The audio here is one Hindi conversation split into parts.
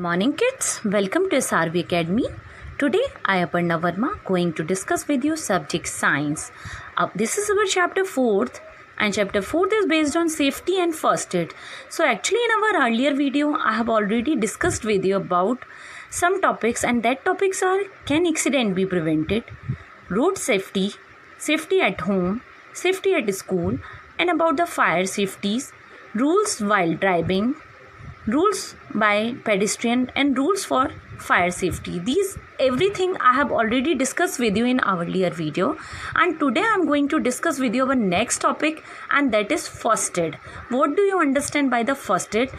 morning kids, welcome to SRV Academy. Today I Aparna Verma going to discuss with you subject science. This is our chapter 4th and chapter 4th is based on safety and first aid. So actually in our earlier video I have already discussed with you about some topics, and that topics are: can accident be prevented, road safety, safety at home, safety at school, and about the fire safeties, rules while driving, rules by pedestrian, and rules for fire safety. These everything I have already discussed with you in our earlier video, and today I am going to discuss with you our next topic, and that is first aid. What do you understand by the first aid?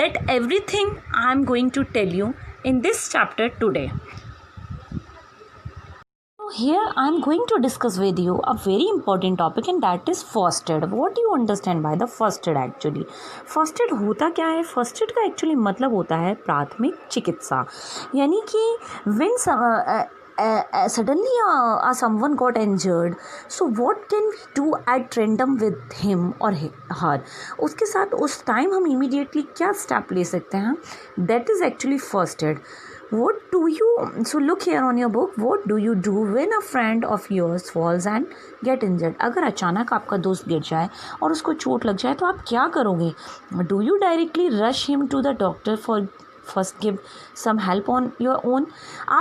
That everything I am going to tell you in this chapter today. Here I am going to discuss with you a very important topic, and that is first aid. What do you understand by the first aid actually? First aid होता क्या है? First aid का actually मतलब होता है प्राथमिक चिकित्सा, यानी कि when suddenly someone got injured, so what can we do at random with him or her? उसके साथ उस टाइम हम immediately क्या step ले सकते हैं? That is actually first aid. What do you, so look here on your book, what do you do when a friend of yours falls and get injured? अगर अचानक आपका दोस्त गिर जाए और उसको चोट लग जाए तो आप क्या करोगे? Do you directly rush him to the doctor for first give some help on your own?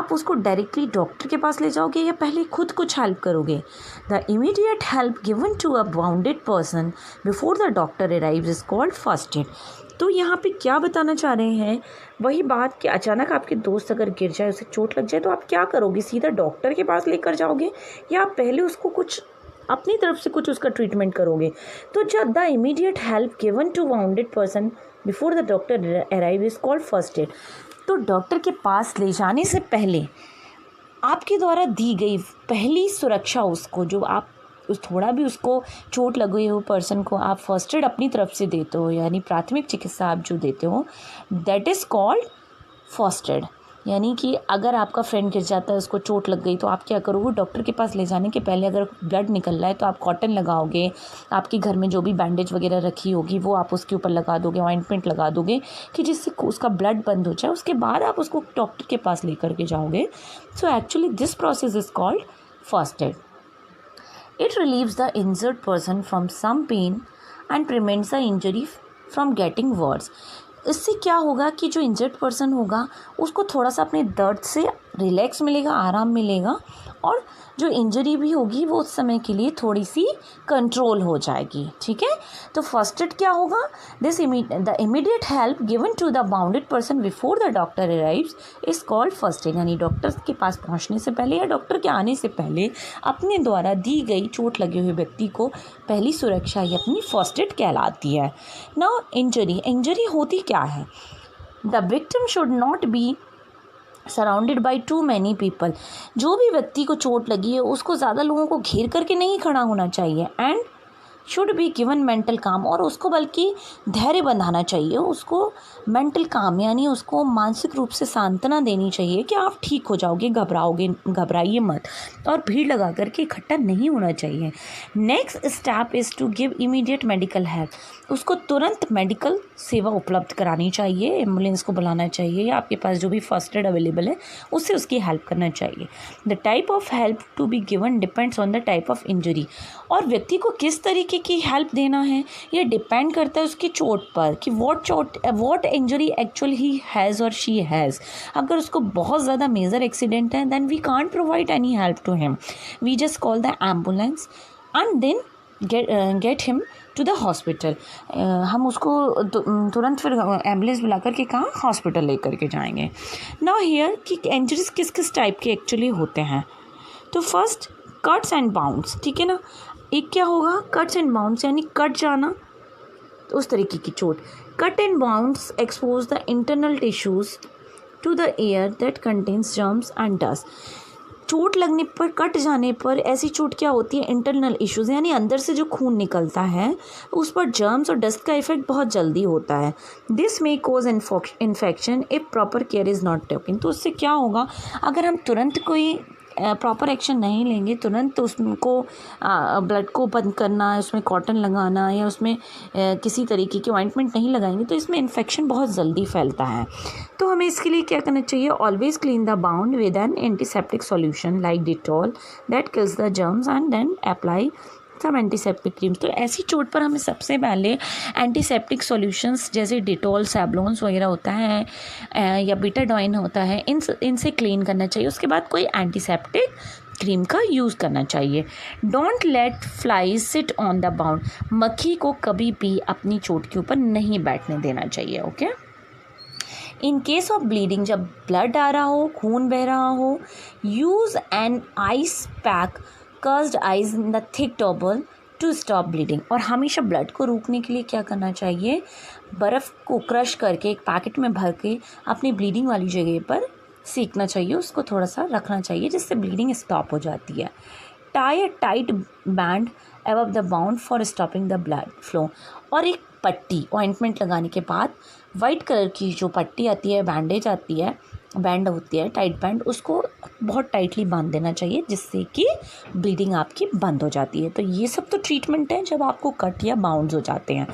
आप उसको डायरेक्टली डॉक्टर के पास ले जाओगे या पहले खुद कुछ हेल्प करोगे? The immediate help given to a wounded person before the doctor arrives is called first aid. तो यहाँ पे क्या बताना चाह रहे हैं? वही बात कि अचानक आपके दोस्त अगर गिर जाए, उसे चोट लग जाए, तो आप क्या करोगे? सीधा डॉक्टर के पास लेकर जाओगे या आप पहले उसको कुछ अपनी तरफ से कुछ उसका ट्रीटमेंट करोगे? तो जब the immediate help given to wounded person before the doctor arrive is called first aid. तो डॉक्टर के पास ले जाने से पहले आपके द्वारा दी गई पहली सुरक्षा, उसको जो आप उस थोड़ा भी उसको चोट लगी हो पर्सन को आप फर्स्ट एड अपनी तरफ से देते हो, यानी प्राथमिक चिकित्सा आप जो देते हो, that is called first aid. यानी कि अगर आपका फ्रेंड गिर जाता है, उसको चोट लग गई, तो आप क्या करोगे? डॉक्टर के पास ले जाने के पहले अगर ब्लड निकल रहा है तो आप कॉटन लगाओगे, आपके घर में जो भी बैंडेज वगैरह रखी होगी वो आप उसके ऊपर लगा दोगे, ऑइंटमेंट लगा दोगे कि जिससे उसका ब्लड बंद हो जाए. उसके बाद आप उसको डॉक्टर के पास लेकर के जाओगे. So actually this process is called first add. It relieves the injured person from some pain and prevents the injury from getting worse. इससे क्या होगा कि जो इंजर्ड पर्सन होगा उसको थोड़ा सा अपने दर्द से रिलैक्स मिलेगा, आराम मिलेगा, और जो इंजरी भी होगी वो उस समय के लिए थोड़ी सी कंट्रोल हो जाएगी. ठीक है, तो फर्स्ट एड क्या होगा? The immediate help given to the wounded person before the doctor arrives is called first aid. यानी डॉक्टर के पास पहुंचने से पहले या डॉक्टर के आने से पहले अपने द्वारा दी गई चोट लगे हुए व्यक्ति को पहली सुरक्षा ही अपनी फर्स्ट एड कहलाती है. नाउ इंजरी होती क्या है? The victim should not be surrounded by two many people. जो भी व्यक्ति को चोट लगी है उसको ज़्यादा लोगों को घेर करके नहीं खड़ा होना चाहिए. And should be given mental काम, और उसको बल्कि धैर्य बंधाना चाहिए, उसको मेंटल काम यानी उसको मानसिक रूप से सांत्वना देनी चाहिए कि आप ठीक हो जाओगे, घबराइए मत, और भीड़ लगा करके इकट्ठा नहीं होना चाहिए. Next step is to give immediate medical help. उसको तुरंत मेडिकल सेवा उपलब्ध करानी चाहिए, एम्बुलेंस को बुलाना चाहिए, या आपके पास जो भी फर्स्ट एड अवेलेबल है उससे उसकी हेल्प करना चाहिए. The type of help to be given depends on the type of injury. और व्यक्ति को किस तरीके की हेल्प देना है ये डिपेंड करता है उसकी चोट पर कि what injury actually he has और शी हैज़. अगर उसको बहुत ज़्यादा मेजर एक्सीडेंट है then we can't provide any help to him. We just call the ambulance and then get him to the hospital. हम उसको तुरंत फिर एम्बुलेंस बुला कर के कहाँ हॉस्पिटल लेकर के जाएंगे. नाउ हियर कि इंजरीज किस किस टाइप के एक्चुअली होते हैं. तो फर्स्ट कट्स एंड बाउंड्स. ठीक है ना, एक क्या होगा? कट्स एंड बाउंड्स यानी कट जाना, तो उस तरीके की चोट. Cut and wounds expose the internal tissues to the air that contains germs and dust. चोट लगने पर, कट जाने पर ऐसी चोट क्या होती है? इंटरनल इश्यूज, यानी अंदर से जो खून निकलता है उस पर जर्म्स और डस्ट का इफेक्ट बहुत जल्दी होता है. This may cause infection if proper care is not taken. तो उससे क्या होगा? अगर हम तुरंत कोई प्रॉपर एक्शन नहीं लेंगे तुरंत, तो उसको ब्लड को बंद करना, उसमें कॉटन लगाना या उसमें किसी तरीके की ऑइंटमेंट नहीं लगाएंगे तो इसमें इन्फेक्शन बहुत जल्दी फैलता है। तो हमें इसके लिए क्या करना चाहिए, always clean the wound with an antiseptic solution like Dettol that kills the germs and then apply some antiseptic creams. तो ऐसी चोट पर हमें सबसे पहले एंटीसेप्टिक सॉल्यूशंस जैसे डिटॉल, सैवलॉन्स वगैरह होता है या बीटाडॉइन होता है, इनसे क्लीन करना चाहिए। उसके बाद कोई एंटीसेप्टिक क्रीम का यूज़ करना चाहिए। Don't let flies sit on the bound, मक्खी को कभी भी अपनी चोट के ऊपर नहीं बैठने देना चाहिए। Okay. In case of bleeding, जब ब्लड आ रहा हो, खून बह रहा हो, use an ice pack crushed ice in the thick towel to stop bleeding. और हमेशा ब्लड को रोकने के लिए क्या करना चाहिए, बर्फ़ को क्रश करके एक पैकेट में भर के अपनी ब्लीडिंग वाली जगह पर सेकना चाहिए, उसको थोड़ा सा रखना चाहिए जिससे ब्लीडिंग स्टॉप हो जाती है। Tie a tight band above the bound for stopping the blood flow. और एक पट्टी ऑइंटमेंट लगाने के बाद वाइट कलर की जो पट्टी आती है, बैंडेज आती है, बैंड होती है, टाइट बैंड, उसको बहुत टाइटली बांध देना चाहिए जिससे कि ब्लीडिंग आपकी बंद हो जाती है। तो ये सब तो ट्रीटमेंट है जब आपको कट या बाउंड्स हो जाते हैं।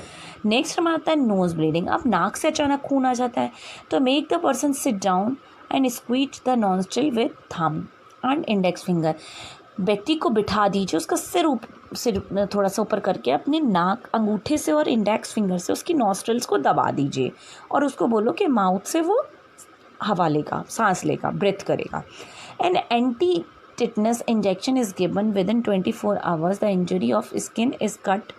नेक्स्ट हमारा आता है नोज़ ब्लीडिंग। अब नाक से अचानक खून आ जाता है तो make the person sit down and squeeze the nostril with thumb and index finger. व्यक्ति को बिठा दीजिए, उसका सिर थोड़ा सा ऊपर करके अपने नाक अंगूठे से और इंडेक्स फिंगर से उसकी नॉस्ट्रिल्स को दबा दीजिए और उसको बोलो कि माउथ से वो हवा लेगा, सांस लेगा, ब्रेथ करेगा। And anti tetanus injection is given within 24 hours the injury of skin is cut.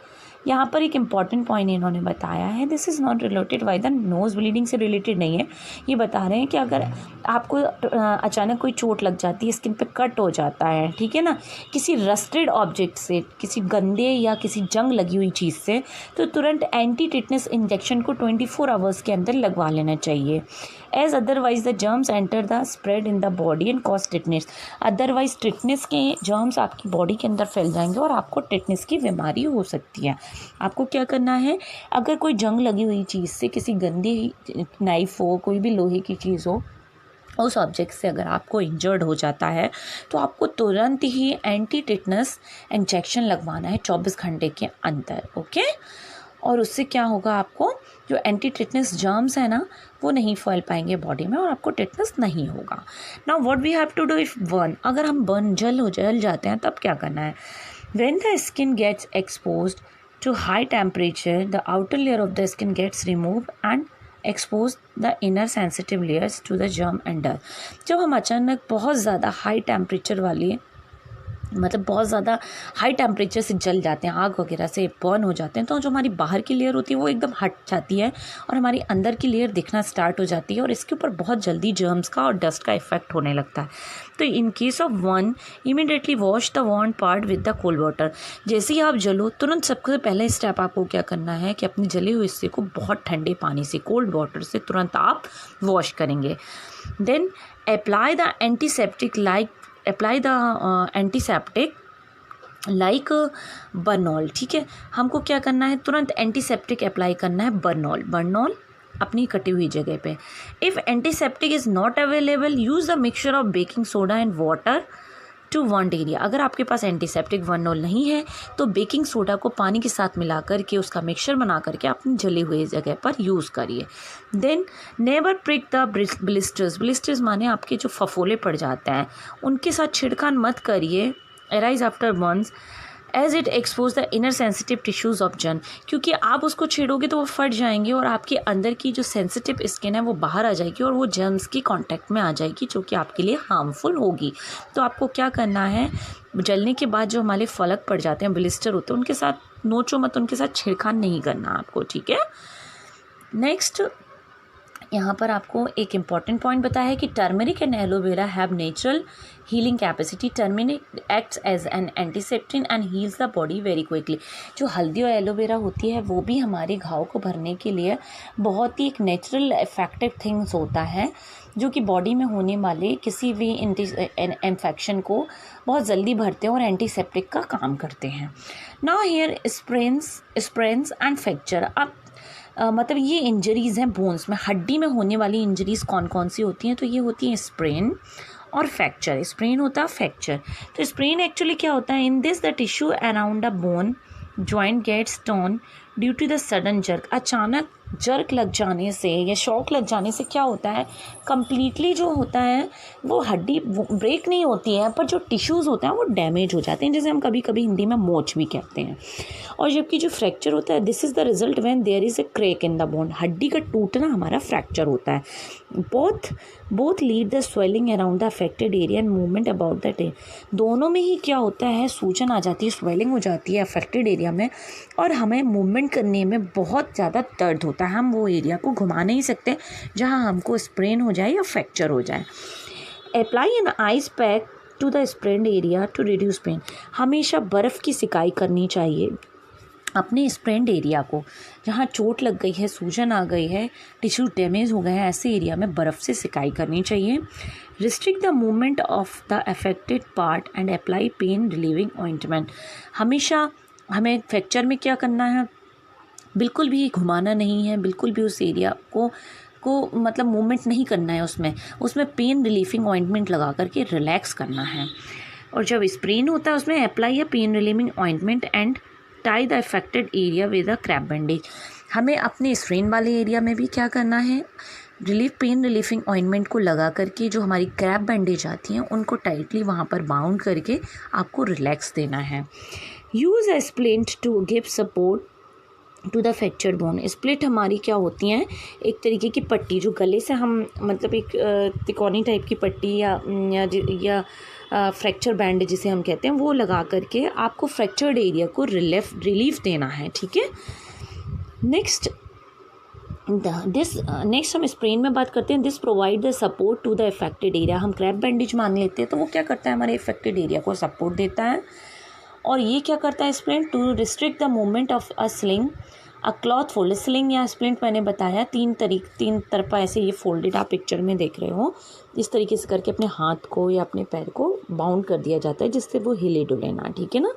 यहाँ पर एक इम्पॉर्टेंट पॉइंट इन्होंने बताया है, this is not related by the nose bleeding से रिलेटेड नहीं है। ये बता रहे हैं कि अगर आपको अचानक कोई चोट लग जाती है, स्किन पे कट हो जाता है, ठीक है ना, किसी रस्टेड ऑब्जेक्ट से, किसी गंदे या किसी जंग लगी हुई चीज़ से, तो तुरंत एंटी टिटनस इंजेक्शन को 24 आवर्स के अंदर लगवा लेना चाहिए। As otherwise the germs enter the spread in the body and cause tetanus. Otherwise tetanus के जर्म्स आपकी बॉडी के अंदर फैल जाएंगे और आपको टिटनेस की बीमारी हो सकती है। आपको क्या करना है, अगर कोई जंग लगी हुई चीज़ से, किसी गंदी नाइफ हो, कोई भी लोहे की चीज़ हो, उस ऑब्जेक्ट से अगर आपको इंजर्ड हो जाता है तो आपको तुरंत ही एंटी टिटनस इंजेक्शन लगवाना है 24 घंटे के अंदर। ओके। और उससे क्या होगा, आपको जो एंटी टिटनस जर्म्स है ना वो नहीं फैल पाएंगे बॉडी में और आपको टिटनस नहीं होगा। Now what we have to do if burn, अगर हम जल जाते हैं तब क्या करना है। When the skin gets exposed to high temperature, the outer layer of the skin gets removed and expose the inner sensitive layers to the germ and dirt। जब हम अचानक बहुत ज़्यादा हाई टेम्परेचर वाली, मतलब बहुत ज़्यादा हाई टेम्परेचर से जल जाते हैं, आग वगैरह से बर्न हो जाते हैं, तो जो हमारी बाहर की लेयर होती है वो एकदम हट जाती है और हमारी अंदर की लेयर दिखना स्टार्ट हो जाती है और इसके ऊपर बहुत जल्दी जर्म्स का और डस्ट का इफेक्ट होने लगता है। तो इन केस ऑफ वन, immediately wash the wound part with the cold water. जैसे ही आप जलो, तुरंत सबसे पहले स्टेप आपको क्या करना है कि अपने जले हुए हिस्से को बहुत ठंडे पानी से, कोल्ड वाटर से तुरंत आप वॉश करेंगे। Then apply the antiseptic like Burnol. ठीक है, हमको क्या करना है, तुरंत एंटीसेप्टिक अप्लाई करना है बर्नॉल अपनी कटी हुई जगह पे। If antiseptic is not available, use the mixture of baking soda and water to burnt area. अगर आपके पास एंटीसेप्टिक बर्नॉल नहीं है तो बेकिंग सोडा को पानी के साथ मिला करके उसका मिक्सचर बना करके अपनी जली हुई जगह पर यूज़ करिए। Then never prick the blisters माने आपके जो फफोले पड़ जाते हैं, उनके साथ छिड़कान मत करिए arise after burns as it expose the inner sensitive tissues of germ. क्योंकि आप उसको छेड़ोगे तो वो फट जाएंगे और आपके अंदर की जो सेंसिटिव स्किन है वो बाहर आ जाएगी और वो जर्म्स की कांटेक्ट में आ जाएगी जो कि आपके लिए हार्मफुल होगी। तो आपको क्या करना है, जलने के बाद जो हमारे फलक पड़ जाते हैं, ब्लिस्टर होते हैं, उनके साथ नोचो मत, उनके साथ छिड़खान नहीं करना आपको। ठीक है। नेक्स्ट यहाँ पर आपको एक इम्पॉर्टेंट पॉइंट बताया है कि turmeric and aloe vera have natural healing capacity. Turmeric acts as an antiseptic and heals the body very quickly. जो हल्दी और एलोवेरा होती है वो भी हमारे घाव को भरने के लिए बहुत ही एक नेचुरल इफेक्टिव थिंग्स होता है जो कि बॉडी में होने वाले किसी भी इन्फेक्शन को बहुत जल्दी भरते हैं और एंटीसेप्टिक का काम करते हैं। Now here sprains and fracture. अब मतलब ये इंजरीज़ हैं बोन्स में, हड्डी में होने वाली इंजरीज़ कौन कौन सी होती हैं, तो ये होती हैं स्प्रेन और फ्रैक्चर। स्प्रेन होता है फ्रैक्चर। तो स्प्रेन एक्चुअली क्या होता है, in this the tissue around the bone joint gets torn due to the sudden jerk. अचानक जर्क लग जाने से या शॉक लग जाने से क्या होता है, कम्प्लीटली जो होता है वो हड्डी ब्रेक नहीं होती है, पर जो टिश्यूज़ होते हैं वो डैमेज हो जाते हैं, जैसे हम कभी कभी हिंदी में मोच भी कहते हैं। और जबकि जो फ्रैक्चर होता है, this is the result when there is a crack in the bone. हड्डी का टूटना हमारा फ्रैक्चर होता है। Both lead the swelling around the affected area and movement about the day. दोनों में ही क्या होता है, सूजन आ जाती है, स्वेलिंग हो जाती है अफेक्टेड एरिया में, और हमें मूवमेंट करने में बहुत ज़्यादा दर्द होता है। हम वो एरिया को घुमा नहीं सकते जहाँ हमको स्प्रेन हो जाए या फ्रैक्चर हो जाए। Apply an ice pack to the sprained area to reduce pain. हमेशा बर्फ़ की सिकाई करनी चाहिए अपने स्प्रेन्ड एरिया को, जहाँ चोट लग गई है, सूजन आ गई है, टिश्यू डैमेज हो गए हैं, ऐसे एरिया में बर्फ़ से सिकाई करनी चाहिए। Restrict the movement of the affected part and apply pain relieving ointment. हमेशा हमें फ्रैक्चर में क्या करना है, बिल्कुल भी घुमाना नहीं है, बिल्कुल भी उस एरिया को मतलब मूवमेंट नहीं करना है, उसमें पेन रिलीफिंग ऑइंटमेंट लगा करके रिलैक्स करना है। और जब स्प्रेन होता है उसमें apply a pain relieving ointment and tie the affected area with a Krebs bandage. हमें अपने स्प्रेन वाले एरिया में भी क्या करना है, पेन रिलीफिंग ऑइंटमेंट को लगा करके जो हमारी क्रैप बैंडेज आती हैं उनको टाइटली वहाँ पर बाउंड करके आपको रिलैक्स देना है। Use a splint to give support to the fracture bone. Split हमारी क्या होती हैं, एक तरीके की पट्टी जो गले से हम मतलब एक तिकोनी टाइप की पट्टी या फ्रैक्चर बैंड जिसे हम कहते हैं वो लगा करके आपको फ्रैक्चर्ड एरिया को रिलीफ देना है, ठीक है। नेक्स्ट हम स्प्रेन में बात करते हैं। This provide the support to the affected area. हम क्रैप बैंडेज मान लेते हैं तो वो क्या करता है, हमारे अफेक्टेड एरिया को सपोर्ट देता है। और ये क्या करता है splint, to restrict the movement of a sling a cloth fold. Sling या स्प्लिंट मैंने बताया तीन तरफा ऐसे ये फोल्डेड आप पिक्चर में देख रहे हो, इस तरीके से करके अपने हाथ को या अपने पैर को बाउंड कर दिया जाता है जिससे वो हिले डुले ना, ठीक है ना।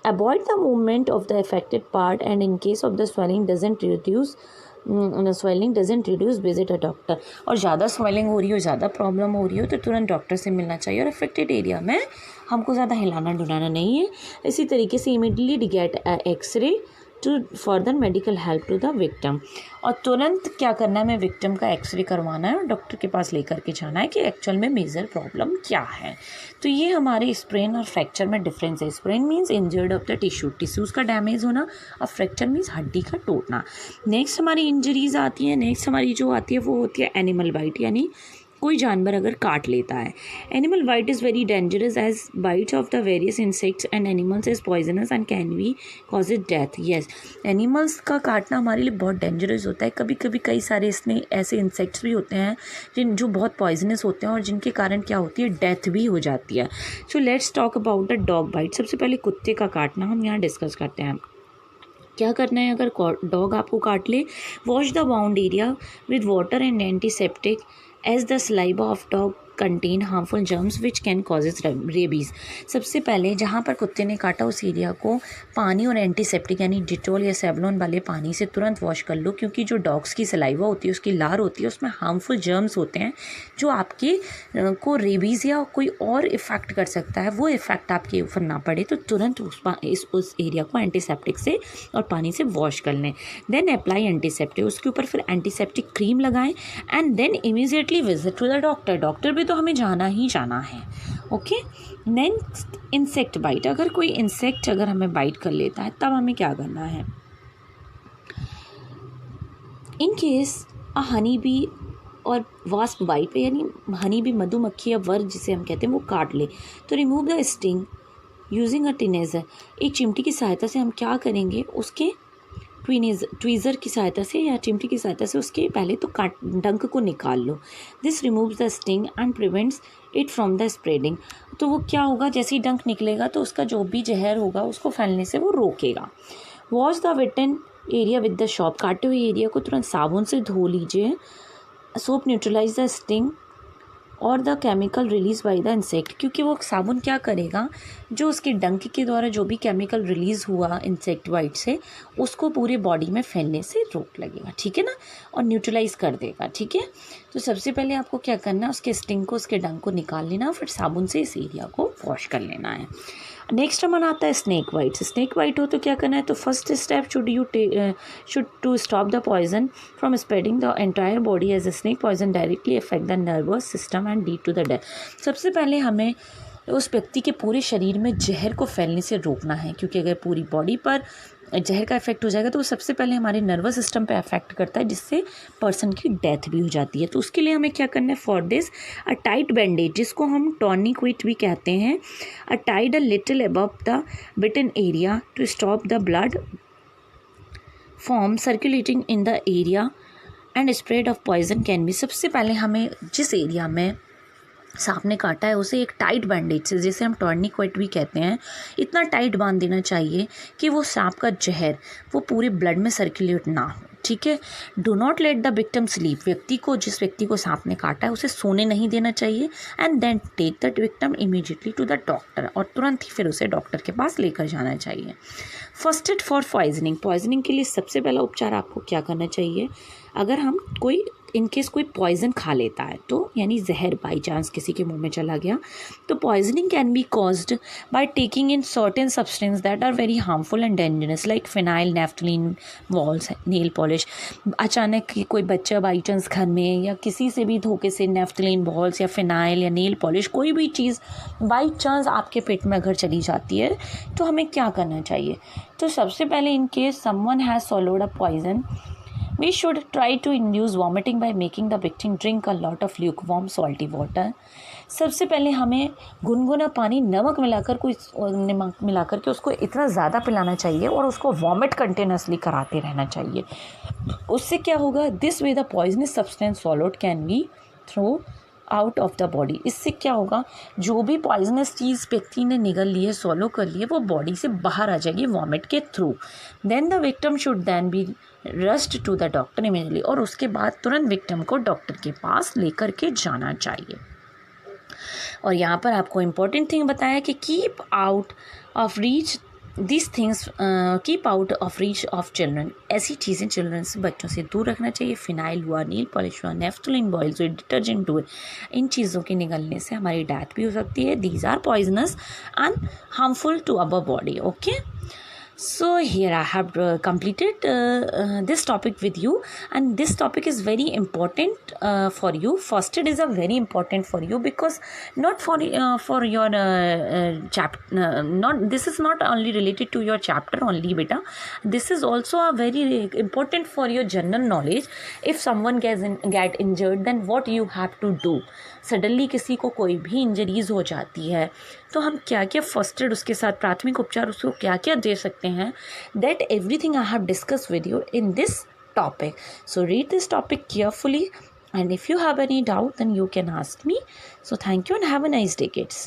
Avoid the movement of the affected part and in case of the swelling doesn't reduce visit a doctor. और ज़्यादा स्वेलिंग हो रही हो, ज़्यादा प्रॉब्लम हो रही हो तो तुरंत डॉक्टर से मिलना चाहिए। और अफेक्टेड एरिया में हमको ज़्यादा हिलाना डुलाना नहीं है। इसी तरीके से immediately get x ray to further medical help to the victim. और तुरंत क्या करना है, हमें विक्टिम का एक्सरे करवाना है और डॉक्टर के पास लेकर के जाना है कि एक्चुअल में मेजर प्रॉब्लम क्या है। तो ये हमारे स्प्रेन और फ्रैक्चर में डिफरेंस है। Sprain means injured of the tissues का डैमेज होना, और फ्रैक्चर मीन्स हड्डी का टूटना। नेक्स्ट हमारी इंजरीज आती हैं, नेक्स्ट हमारी जो आती है वो होती है एनिमल बाइट, यानी कोई जानवर अगर काट लेता है। Animal bite is very dangerous as bites of the various insects and animals is poisonous and can be cause death. Yes, animals का काटना हमारे लिए बहुत डेंजरस होता है। कभी कभी कई सारे इसमें ऐसे इंसेक्ट्स भी होते हैं जो बहुत पॉइजनस होते हैं और जिनके कारण क्या होती है, डेथ भी हो जाती है। So let's talk about the dog bite. सबसे पहले कुत्ते का काटना हम यहाँ डिस्कस करते हैं। क्या करना है अगर डॉग आपको काट ले, wash the bound area with water and antiseptic as the saliva of dog contain harmful germs which can causes rabies। सबसे पहले जहाँ पर कुत्ते ने काटा उस एरिया को पानी और एंटीसेप्टिक यानी डिटॉल या सेवलॉन वाले पानी से तुरंत वॉश कर लो, क्योंकि जो डॉग्स की सलाइवा होती है, उसकी लार होती है, उसमें हार्मफुल जर्म्स होते हैं जो आपके को रेबीज़ या कोई और इफ़ेक्ट कर सकता है। वो इफ़ेक्ट आपके ऊपर ना पड़े तो तुरंत उस एरिया को एंटीसेप्टिक से और पानी से वॉश कर लें। देन अप्लाई एंटीसेप्टिक, उसके ऊपर फिर एंटीसेप्टिक क्रीम लगाएं and then immediately visit to the doctor. Doctor भी तो हमें जाना ही जाना है, ओके। Next insect bite. अगर कोई इंसेक्ट अगर हमें बाइट कर लेता है तब हमें क्या करना है, in case a honey bee और वास्प बाइट पे, यानी हनी बी मधुमक्खी या वर्ग जिसे हम कहते हैं वो काट ले, तो remove the sting using a teenager. एक चिमटी की सहायता से हम क्या करेंगे, उसके ट्वीज़र की सहायता से या चिमटी की सहायता से उसके पहले तो डंक को निकाल लो। This removes the sting and prevents it from the spreading. तो वो क्या होगा, जैसे ही डंक निकलेगा तो उसका जो भी जहर होगा उसको फैलने से वो रोकेगा। Wash the विटन area with the shop. काटे हुए एरिया को तुरंत साबुन से धो लीजिए। सोप न्यूट्रलाइज द स्टिंग और the chemical release by the insect, क्योंकि वो साबुन क्या करेगा, जो उसके डंक के द्वारा जो भी केमिकल रिलीज़ हुआ इंसेक्ट बाइट से उसको पूरे बॉडी में फैलने से रोक लगेगा, ठीक है ना, और न्यूट्रलाइज कर देगा, ठीक है। तो सबसे पहले आपको क्या करना है, उसके स्टिंग को, उसके डंक को निकाल लेना, फिर साबुन से इस एरिया को वॉश कर लेना है। नेक्स्ट हमारा आता है स्नेक बाइट्स। स्नेक बाइट हो तो क्या करना है, तो first step should to stop the poison from spreading the entire body as a snake poison directly affect the nervous system and lead to the death. सबसे पहले हमें उस व्यक्ति के पूरे शरीर में जहर को फैलने से रोकना है, क्योंकि अगर पूरी बॉडी पर जहर का इफेक्ट हो जाएगा तो वो सबसे पहले हमारे नर्वस सिस्टम पे अफेक्ट करता है, जिससे पर्सन की डेथ भी हो जाती है। तो उसके लिए हमें क्या करना है, for this a tight bandage, जिसको हम टॉर्निक्विट भी कहते हैं, a tied a little above the bitten area to stop the blood from circulating in the area and spread of poison can be. सबसे पहले हमें जिस एरिया में सांप ने काटा है उसे एक टाइट बैंडेज से, जिसे हम टॉर्निक्विट भी कहते हैं, इतना टाइट बांध देना चाहिए कि वो सांप का जहर वो पूरे ब्लड में सर्कुलेट ना हो, ठीक है। Do not let the victim sleep, जिस व्यक्ति को सांप ने काटा है उसे सोने नहीं देना चाहिए। And then take the victim immediately to the doctor, और तुरंत ही फिर उसे डॉक्टर के पास लेकर जाना चाहिए। फर्स्ट एड फॉर पॉइजनिंग के लिए सबसे पहला उपचार आपको क्या करना चाहिए, अगर हम कोई इनकेस कोई पॉइजन खा लेता है, तो यानी जहर बाई चांस किसी के मुंह में चला गया, तो poisoning can be caused by taking in certain substance that are very harmful and dangerous like phenyl, naphthalene, balls, nail polish. अचानक कोई बच्चा बाई चांस घर में या किसी से भी धोखे से नेफ्थलीन बॉल्स या फिनाइल या नेल पॉलिश कोई भी चीज़ बाई चांस आपके पेट में अगर चली जाती है तो हमें क्या करना चाहिए। तो सबसे पहले in case someone has swallowed a poison, we should try to induce vomiting by making the victim drink a lot of lukewarm salty water. सबसे पहले हमें गुनगुना पानी नमक मिलाकर के उसको इतना ज़्यादा पिलाना चाहिए और उसको वॉमिट कंटिन्यूसली कराते रहना चाहिए। उससे क्या होगा, this way the poisonous substance swallowed can be through out of the body. इससे क्या होगा, जो भी पॉइजनस चीज़ व्यक्ति ने निगल ली है, सॉलो कर लिए, वो बॉडी से बाहर आ जाएगी वॉमिट के थ्रू। Then the victim should then be rushed to the doctor immediately, और उसके बाद तुरंत विक्टिम को डॉक्टर के पास लेकर के जाना चाहिए। और यहाँ पर आपको इम्पोर्टेंट थिंग बताया कि keep out of reach of children. ऐसी चीज़ें चिल्ड्रन से, बच्चों से दूर रखना चाहिए। फिनाइल हुआ, नील पॉलिश हुआ, नेफ्थलीन बॉयल्स हुए, डिटर्जेंट हुए, इन चीज़ों के निगलने से हमारी डेथ भी हो सकती है। These are poisonous and harmful to our body. Okay, so here I have completed this topic with you, and this topic is very important for you. First aid is a very important for you because not for your chapter, not this is not only related to your chapter only beta, this is also a very important for your general knowledge. If someone get injured, then what you have to do, suddenly किसी को कोई भी इंजरीज हो जाती है तो हम क्या क्या फर्स्ट एड, उसके साथ प्राथमिक उपचार उसको क्या क्या दे सकते हैं, that everything I have discuss with you in this topic. So read this topic carefully, and if you have any doubt then you can ask me. So thank you and have a nice day, kids.